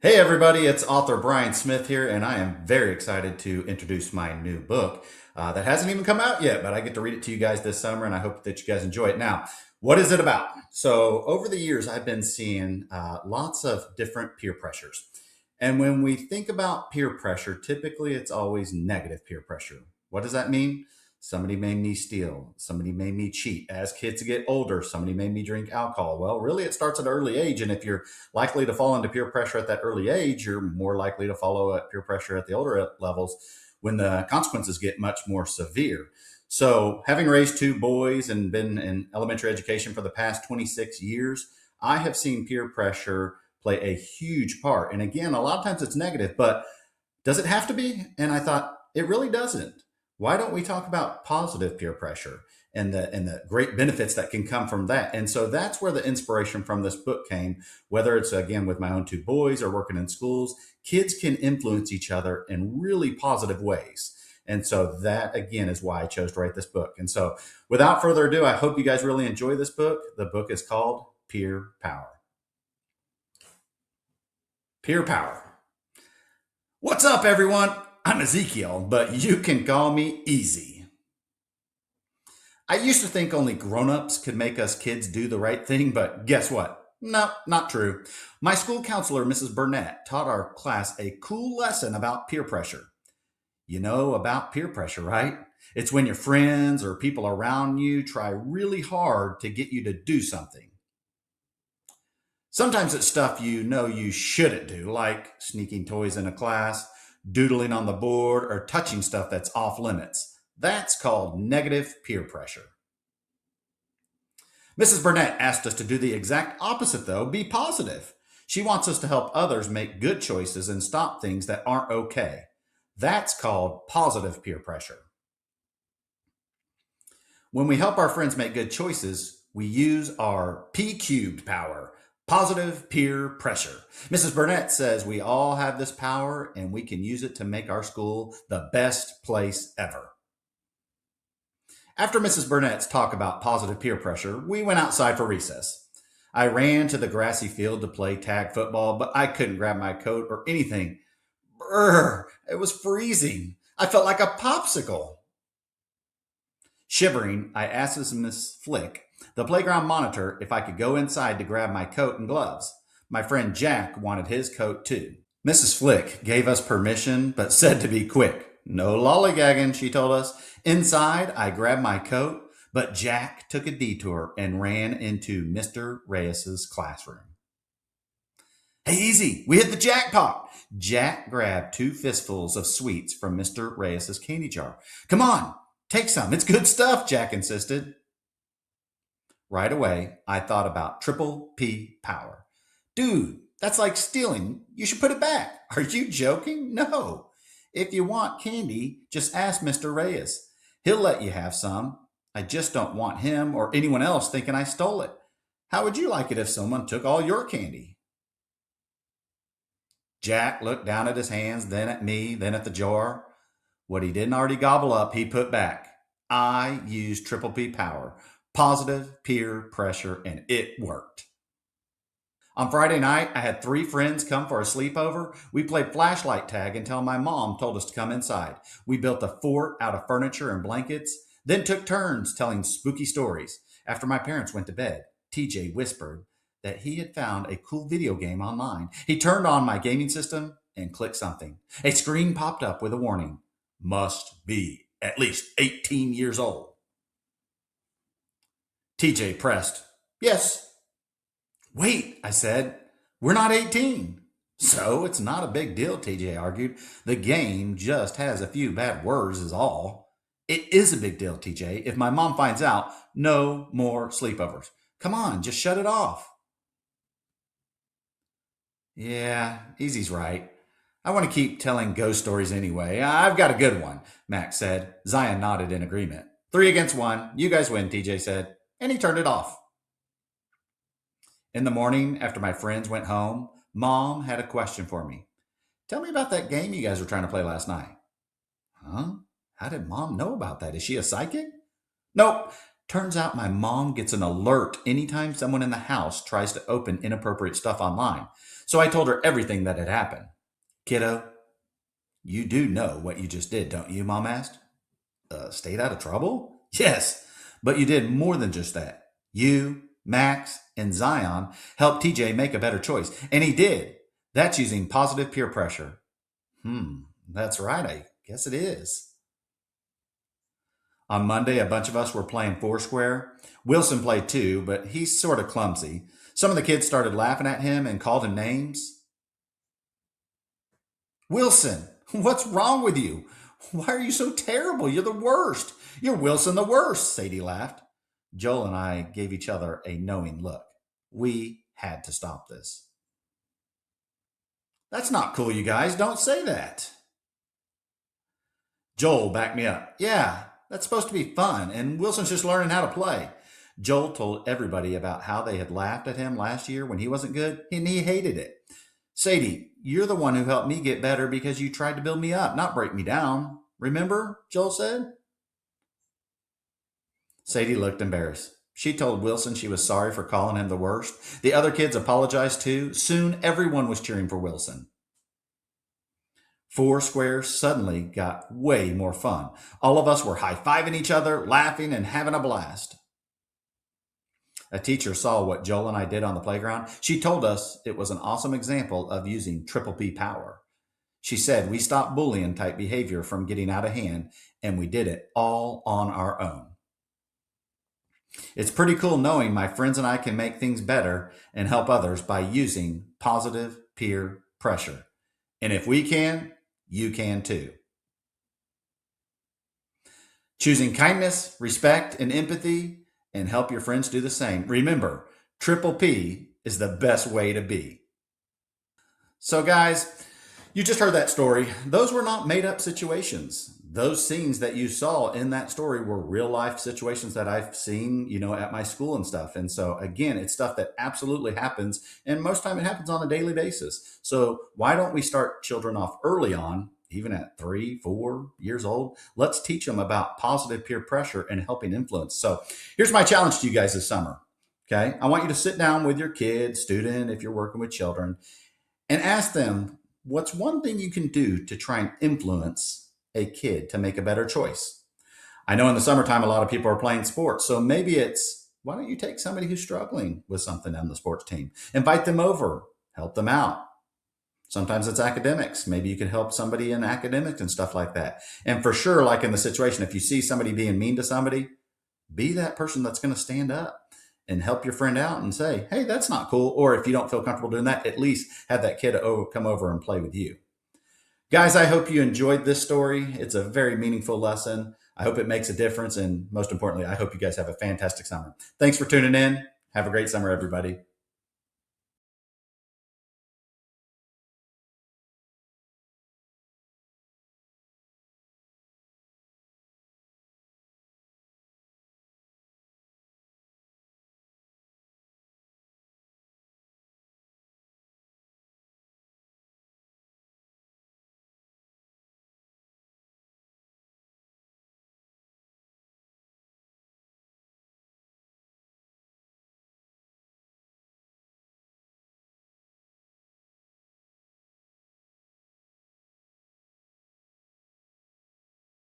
Hey everybody, it's author Bryan Smith here, and I am very excited to introduce my new book that hasn't even come out yet, but I get to read it to you guys this summer, and I hope that you guys enjoy it. Now, what is it about? So, over the years, I've been seeing lots of different peer pressures. And when we think about peer pressure, typically it's always negative peer pressure. What does that mean? Somebody made me steal. Somebody made me cheat. As kids get older, somebody made me drink alcohol. Well, really, it starts at an early age. And if you're likely to fall into peer pressure at that early age, you're more likely to follow at peer pressure at the older levels when the consequences get much more severe. So, having raised two boys and been in elementary education for the past 26 years, I have seen peer pressure play a huge part. And again, a lot of times it's negative, but does it have to be? And I thought it really doesn't. Why don't we talk about positive peer pressure and the great benefits that can come from that? And so that's where the inspiration from this book came. Whether it's again with my own two boys or working in schools, kids can influence each other in really positive ways. And so that again is why I chose to write this book. And so without further ado, I hope you guys really enjoy this book. The book is called Peer Power. Peer Power. What's up, everyone? I'm Ezekiel, but you can call me Easy. I used to think only grown-ups could make us kids do the right thing, but guess what? No, not true. My school counselor, Mrs. Burnett, taught our class a cool lesson about peer pressure. You know about peer pressure, right? It's when your friends or people around you try really hard to get you to do something. Sometimes it's stuff you know you shouldn't do, like sneaking toys in a class, doodling on the board, or touching stuff that's off limits. That's called negative peer pressure. Mrs. Burnett asked us to do the exact opposite, though, be positive. She wants us to help others make good choices and stop things that aren't okay. That's called positive peer pressure. When we help our friends make good choices, we use our P cubed power, positive peer pressure. Mrs. Burnett says we all have this power and we can use it to make our school the best place ever. After Mrs. Burnett's talk about positive peer pressure, we went outside for recess. I ran to the grassy field to play tag football, but I couldn't grab my coat or anything. Brr, it was freezing. I felt like a popsicle. Shivering, I asked Miss Flick, the playground monitor, if I could go inside to grab my coat and gloves. My friend Jack wanted his coat too. Mrs. Flick gave us permission, but said to be quick. No lollygagging, she told us. Inside, I grabbed my coat, but Jack took a detour and ran into Mr. Reyes's classroom. Hey, Easy, we hit the jackpot. Jack grabbed two fistfuls of sweets from Mr. Reyes's candy jar. Come on, take some. It's good stuff, Jack insisted. Right away, I thought about triple P power. Dude, that's like stealing. You should put it back. Are you joking? No. If you want candy, just ask Mr. Reyes. He'll let you have some. I just don't want him or anyone else thinking I stole it. How would you like it if someone took all your candy? Jack looked down at his hands, then at me, then at the jar. What he didn't already gobble up, he put back. I used triple P power, positive peer pressure, and it worked. On Friday night, I had three friends come for a sleepover. We played flashlight tag until my mom told us to come inside. We built a fort out of furniture and blankets, then took turns telling spooky stories. After my parents went to bed, TJ whispered that he had found a cool video game online. He turned on my gaming system and clicked something. A screen popped up with a warning. Must be at least 18 years old. TJ pressed. Yes. Wait, I said. We're not 18. So it's not a big deal, TJ argued. The game just has a few bad words, is all. It is a big deal, TJ. If my mom finds out, no more sleepovers. Come on, just shut it off. Yeah, Easy's right. I want to keep telling ghost stories anyway. I've got a good one, Max said. Zion nodded in agreement. 3 against 1. You guys win, TJ said. And he turned it off. In the morning, after my friends went home, Mom had a question for me. Tell me about that game you guys were trying to play last night. Huh? How did Mom know about that? Is she a psychic? Nope. Turns out my mom gets an alert anytime someone in the house tries to open inappropriate stuff online. So I told her everything that had happened. Kiddo, you do know what you just did, don't you? Mom asked. Stayed out of trouble? Yes, but you did more than just that. You, Max, and Zion helped TJ make a better choice. And he did. That's using positive peer pressure. That's right. I guess it is. On Monday, a bunch of us were playing Foursquare. Wilson played too, but he's sort of clumsy. Some of the kids started laughing at him and called him names. Wilson, what's wrong with you? Why are you so terrible? You're the worst. You're Wilson the worst, Sadie laughed. Joel and I gave each other a knowing look. We had to stop this. That's not cool, you guys. Don't say that. Joel backed me up. Yeah, that's supposed to be fun, and Wilson's just learning how to play. Joel told everybody about how they had laughed at him last year when he wasn't good, and he hated it. Sadie, you're the one who helped me get better because you tried to build me up, not break me down. Remember? Joel said. Sadie looked embarrassed. She told Wilson she was sorry for calling him the worst. The other kids apologized too. Soon everyone was cheering for Wilson. Foursquare suddenly got way more fun. All of us were high-fiving each other, laughing, and having a blast. A teacher saw what Joel and I did on the playground. She told us it was an awesome example of using triple P power. She said we stopped bullying type behavior from getting out of hand, and we did it all on our own. It's pretty cool knowing my friends and I can make things better and help others by using positive peer pressure. And if we can, you can too. Choosing kindness, respect, and empathy, and help your friends do the same. Remember, triple P is the best way to be. So guys, you just heard that story. Those were not made up situations. Those scenes that you saw in that story were real life situations that I've seen, at my school and stuff. And so again, it's stuff that absolutely happens. And most time it happens on a daily basis. So why don't we start children off early on, even at 3, 4 years old? Let's teach them about positive peer pressure and helping influence. So here's my challenge to you guys this summer. Okay. I want you to sit down with your kid, student, if you're working with children, and ask them, what's one thing you can do to try and influence a kid to make a better choice? I know in the summertime, a lot of people are playing sports. So maybe it's, why don't you take somebody who's struggling with something on the sports team, invite them over, help them out. Sometimes it's academics. Maybe you can help somebody in academics and stuff like that. And for sure, like in the situation, if you see somebody being mean to somebody, be that person that's going to stand up and help your friend out and say, hey, that's not cool. Or if you don't feel comfortable doing that, at least have that kid come over and play with you. Guys, I hope you enjoyed this story. It's a very meaningful lesson. I hope it makes a difference. And most importantly, I hope you guys have a fantastic summer. Thanks for tuning in. Have a great summer, everybody.